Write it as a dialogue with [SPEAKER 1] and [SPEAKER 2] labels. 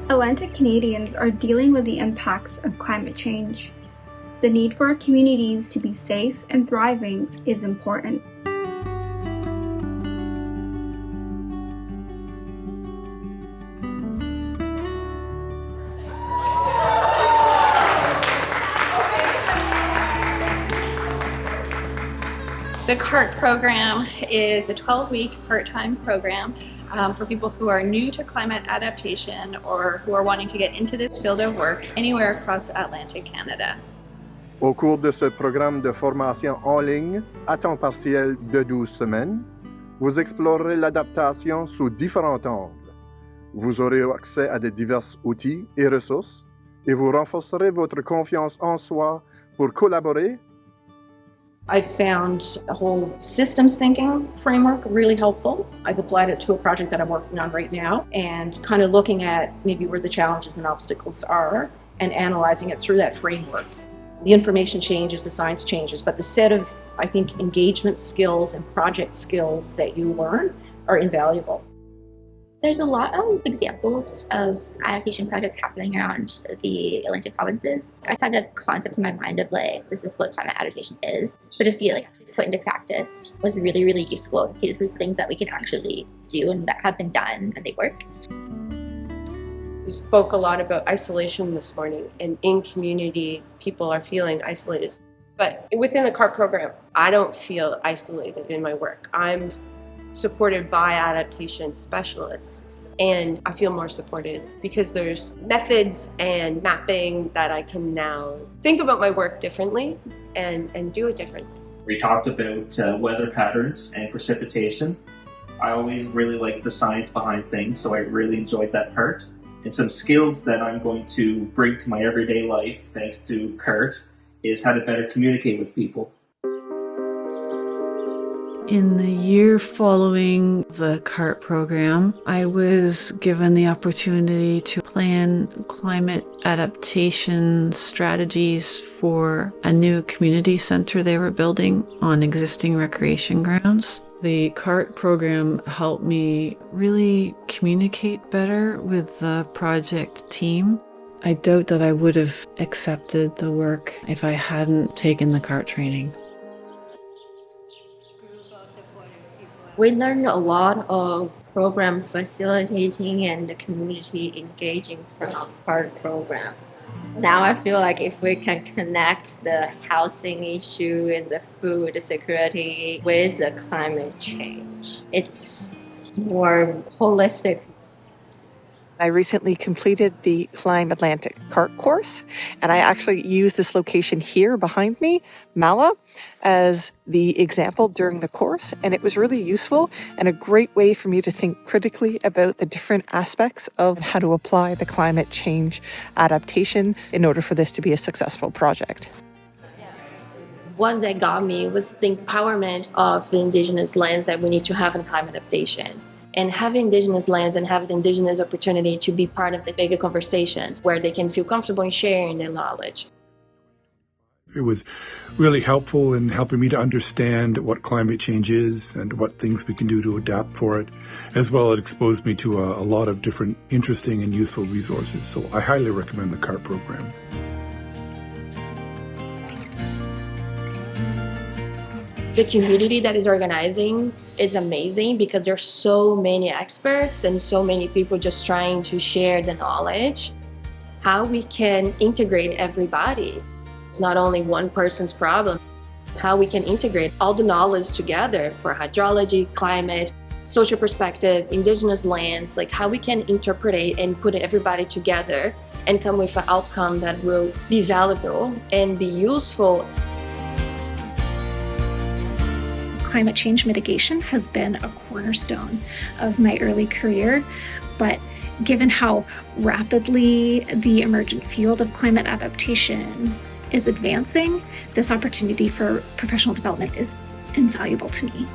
[SPEAKER 1] Atlantic Canadians are dealing with the impacts of climate change. The need for our communities to be safe and thriving is important.
[SPEAKER 2] The CART program is a 12-week part-time program for people who are new to climate adaptation or who are wanting to get into this field of work anywhere across Atlantic Canada.
[SPEAKER 3] Au cours de ce programme de formation en ligne à temps partiel de 12 semaines, vous explorerez l'adaptation sous différents angles. Vous aurez accès à de divers outils et ressources et vous renforcerez votre confiance en soi pour collaborer.
[SPEAKER 4] I found a whole systems thinking framework really helpful. I've applied it to a project that I'm working on right now and kind of looking at maybe where the challenges and obstacles are and analyzing it through that framework. The information changes, the science changes, but the set of, I think, engagement skills and project skills that you learn are invaluable.
[SPEAKER 5] There's a lot of examples of adaptation projects happening around the Atlantic provinces. I've had a concept in my mind of like, this is what climate adaptation is, but to see it like put into practice was really, really useful. To see this is things that we can actually do and that have been done and they work.
[SPEAKER 6] We spoke a lot about isolation this morning, and in community, people are feeling isolated. But within the CART program, I don't feel isolated in my work. I'm supported by adaptation specialists, and I feel more supported because there's methods and mapping that I can now think about my work differently and do it differently.
[SPEAKER 7] We talked about weather patterns and precipitation. I always really like the science behind things, so I really enjoyed that part. And some skills that I'm going to bring to my everyday life, thanks to CART, is how to better communicate with people.
[SPEAKER 8] In the year following the CART program, I was given the opportunity to plan climate adaptation strategies for a new community center they were building on existing recreation grounds. The CART program helped me really communicate better with the project team. I doubt that I would have accepted the work if I hadn't taken the CART training.
[SPEAKER 5] We learned a lot of program facilitating and the community engaging from CART program. Now I feel like if we can connect the housing issue and the food security with the climate change, it's more holistic.
[SPEAKER 9] I recently completed the CLIMAtlantic CART course, and I actually used this location here behind me, Mala, as the example during the course, and it was really useful and a great way for me to think critically about the different aspects of how to apply the climate change adaptation in order for this to be a successful project.
[SPEAKER 4] One that got me was the empowerment of the Indigenous lands that we need to have in climate adaptation. And having Indigenous lands and having the Indigenous opportunity to be part of the bigger conversations where they can feel comfortable in sharing their knowledge.
[SPEAKER 10] It was really helpful in helping me to understand what climate change is and what things we can do to adapt for it. As well, it exposed me to a lot of different interesting and useful resources. So I highly recommend the CART program.
[SPEAKER 4] The community that is organizing is amazing because there's so many experts and so many people just trying to share the knowledge. How we can integrate everybody. It's not only one person's problem. How we can integrate all the knowledge together for hydrology, climate, social perspective, Indigenous lands, like how we can interpret and put everybody together and come with an outcome that will be valuable and be useful.
[SPEAKER 11] Climate change mitigation has been a cornerstone of my early career, but given how rapidly the emergent field of climate adaptation is advancing, this opportunity for professional development is invaluable to me.